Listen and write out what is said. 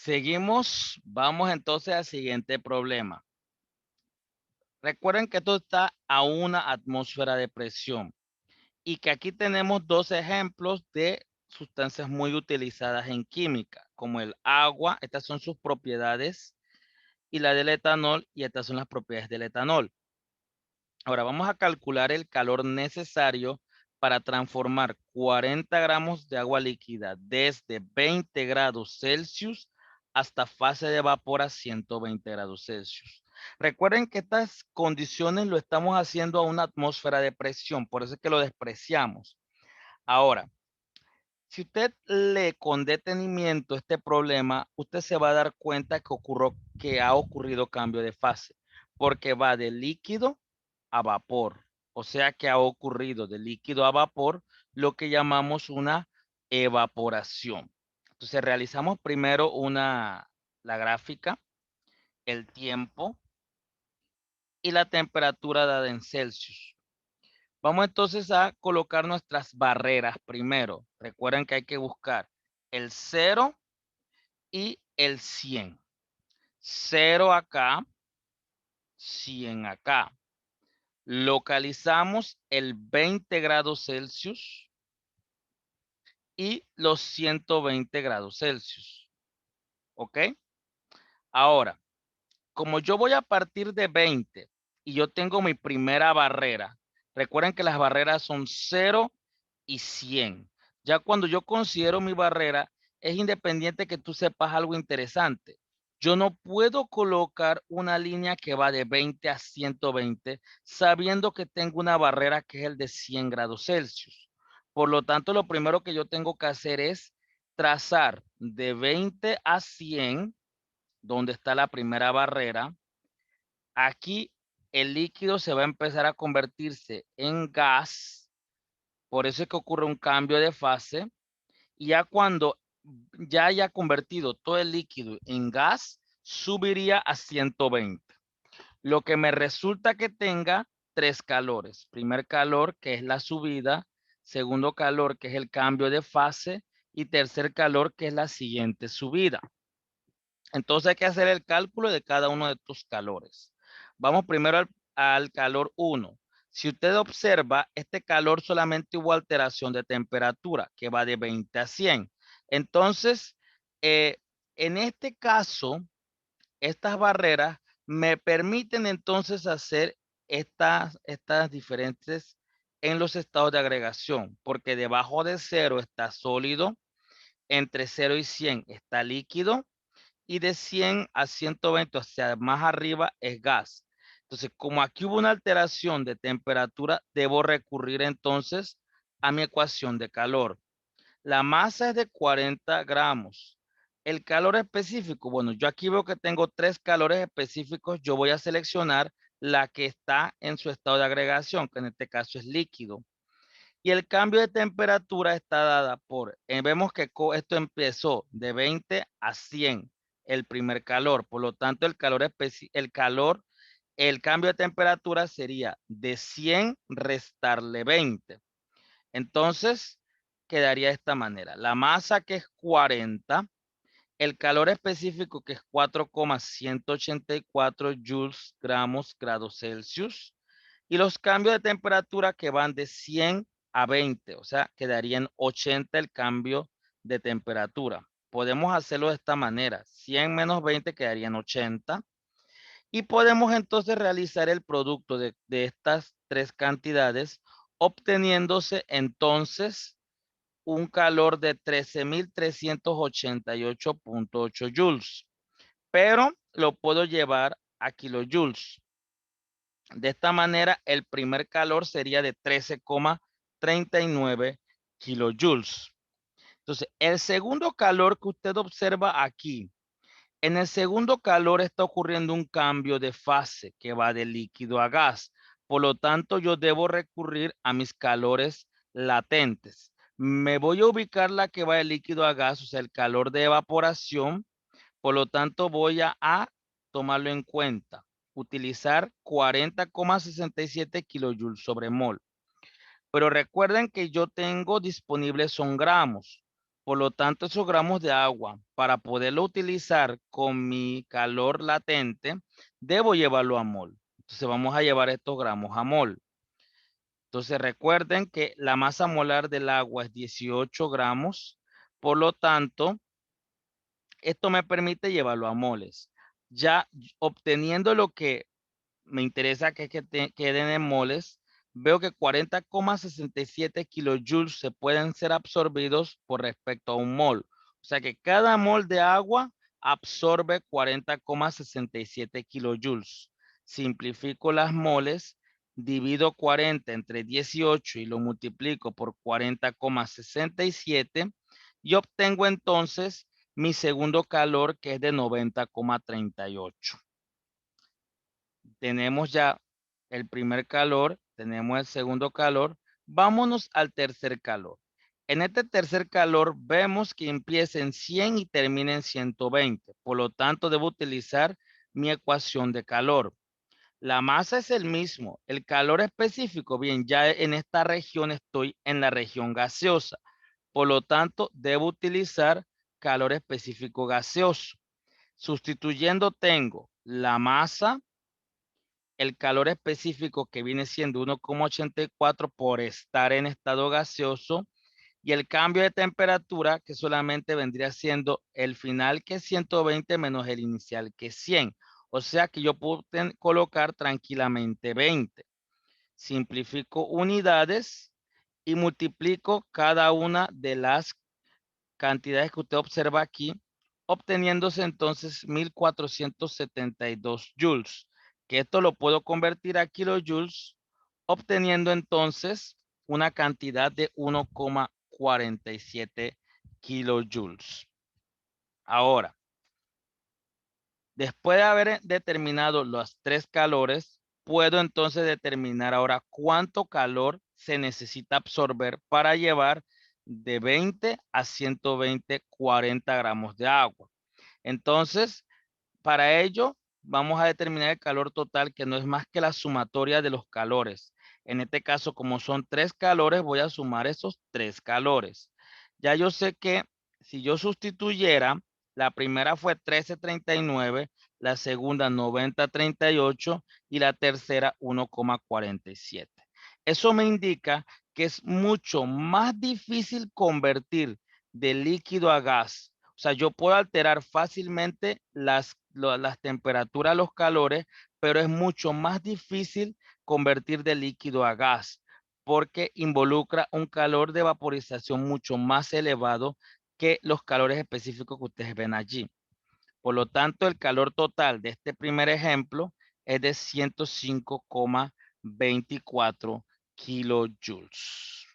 Seguimos, vamos entonces al siguiente problema. Recuerden que esto está a una atmósfera de presión y que aquí tenemos dos ejemplos de sustancias muy utilizadas en química, como el agua, estas son sus propiedades, y la del etanol, y estas son las propiedades del etanol. Ahora vamos a calcular el calor necesario para transformar 40 gramos de agua líquida desde 20 grados Celsius hasta fase de vapor a 120 grados Celsius. Recuerden que estas condiciones lo estamos haciendo a una atmósfera de presión, por eso es que lo despreciamos. Ahora, si usted lee con detenimiento este problema, usted se va a dar cuenta que ha ocurrido cambio de fase, porque va de líquido a vapor. O sea que ha ocurrido de líquido a vapor lo que llamamos una evaporación. Entonces realizamos primero la gráfica, el tiempo y la temperatura dada en Celsius. Vamos entonces a colocar nuestras barreras primero. Recuerden que hay que buscar el 0 y el 100. 0 acá, 100 acá. Localizamos el 20 grados Celsius y los 120 grados Celsius. ¿Ok? Ahora, como yo voy a partir de 20 y yo tengo mi primera barrera, recuerden que las barreras son 0 y 100. Ya cuando yo considero mi barrera, es independiente que tú sepas algo interesante. Yo no puedo colocar una línea que va de 20 a 120 sabiendo que tengo una barrera que es el de 100 grados Celsius. Por lo tanto, lo primero que yo tengo que hacer es trazar de 20 a 100, donde está la primera barrera. Aquí el líquido se va a empezar a convertirse en gas. Por eso es que ocurre un cambio de fase. Y ya cuando ya haya convertido todo el líquido en gas, subiría a 120. Lo que me resulta que tenga tres calores. Primer calor, que es la subida. Segundo calor, que es el cambio de fase. Y tercer calor, que es la siguiente subida. Entonces hay que hacer el cálculo de cada uno de estos calores. Vamos primero al calor 1. Si usted observa, este calor solamente hubo alteración de temperatura, que va de 20 a 100. Entonces, en este caso, estas barreras me permiten entonces hacer estas diferentes en los estados de agregación, porque debajo de 0 está sólido, entre 0 y 100 está líquido, y de 100 a 120, o sea, más arriba es gas. Entonces, como aquí hubo una alteración de temperatura, debo recurrir entonces a mi ecuación de calor. La masa es de 40 gramos. El calor específico, bueno, yo aquí veo que tengo tres calores específicos. Yo voy a seleccionar la que está en su estado de agregación, que en este caso es líquido. Y el cambio de temperatura está dada por, vemos que esto empezó de 20 a 100, el primer calor. Por lo tanto, el cambio de temperatura sería de 100 restarle 20. Entonces, quedaría de esta manera. La masa que es 40, el calor específico que es 4,184 joules gramos grados Celsius y los cambios de temperatura que van de 100 a 20, o sea, quedarían 80 el cambio de temperatura. Podemos hacerlo de esta manera, 100 menos 20 quedarían 80 y podemos entonces realizar el producto de estas tres cantidades, obteniéndose entonces un calor de 13,388,8 joules, pero lo puedo llevar a kilojoules. De esta manera, el primer calor sería de 13,39 kilojoules. Entonces, el segundo calor que usted observa aquí, en el segundo calor está ocurriendo un cambio de fase que va de líquido a gas. Por lo tanto, yo debo recurrir a mis calores latentes. Me voy a ubicar la que va de líquido a gas, o sea, el calor de evaporación. Por lo tanto, voy a tomarlo en cuenta. Utilizar 40,67 kilojoules sobre mol. Pero recuerden que yo tengo disponibles son gramos. Por lo tanto, esos gramos de agua, para poderlo utilizar con mi calor latente, debo llevarlo a mol. Entonces vamos a llevar estos gramos a mol. Entonces recuerden que la masa molar del agua es 18 gramos. Por lo tanto, esto me permite llevarlo a moles. Ya obteniendo lo que me interesa que queden en moles, veo que 40,67 kilojoules se pueden ser absorbidos por respecto a un mol. O sea que cada mol de agua absorbe 40,67 kilojoules. Simplifico las moles, divido 40 entre 18 y lo multiplico por 40,67 y obtengo entonces mi segundo calor, que es de 90,38. Tenemos ya el primer calor, tenemos el segundo calor. Vámonos al tercer calor. En este tercer calor vemos que empieza en 100 y termina en 120. Por lo tanto, debo utilizar mi ecuación de calor. La masa es el mismo. El calor específico, bien, ya en esta región estoy en la región gaseosa. Por lo tanto, debo utilizar calor específico gaseoso. Sustituyendo tengo la masa, el calor específico, que viene siendo 1,84 por estar en estado gaseoso, y el cambio de temperatura, que solamente vendría siendo el final, que es 120 menos el inicial, que es 100. O sea que yo puedo colocar tranquilamente 20. Simplifico unidades y multiplico cada una de las cantidades que usted observa aquí, obteniéndose entonces 1472 joules, que esto lo puedo convertir a kilojoules, obteniendo entonces una cantidad de 1,47 kilojoules. Ahora, después de haber determinado los tres calores, puedo entonces determinar ahora cuánto calor se necesita absorber para llevar de 20 a 120, 40 gramos de agua. Entonces, para ello, vamos a determinar el calor total, que no es más que la sumatoria de los calores. En este caso, como son tres calores, voy a sumar esos tres calores. Ya yo sé que si yo sustituyera, la primera fue 1339, la segunda 9038 y la tercera 1,47. Eso me indica que es mucho más difícil convertir de líquido a gas. O sea, yo puedo alterar fácilmente las temperaturas, los calores, pero es mucho más difícil convertir de líquido a gas porque involucra un calor de vaporización mucho más elevado que los calores específicos que ustedes ven allí. Por lo tanto, el calor total de este primer ejemplo es de 105,24 kilojoules.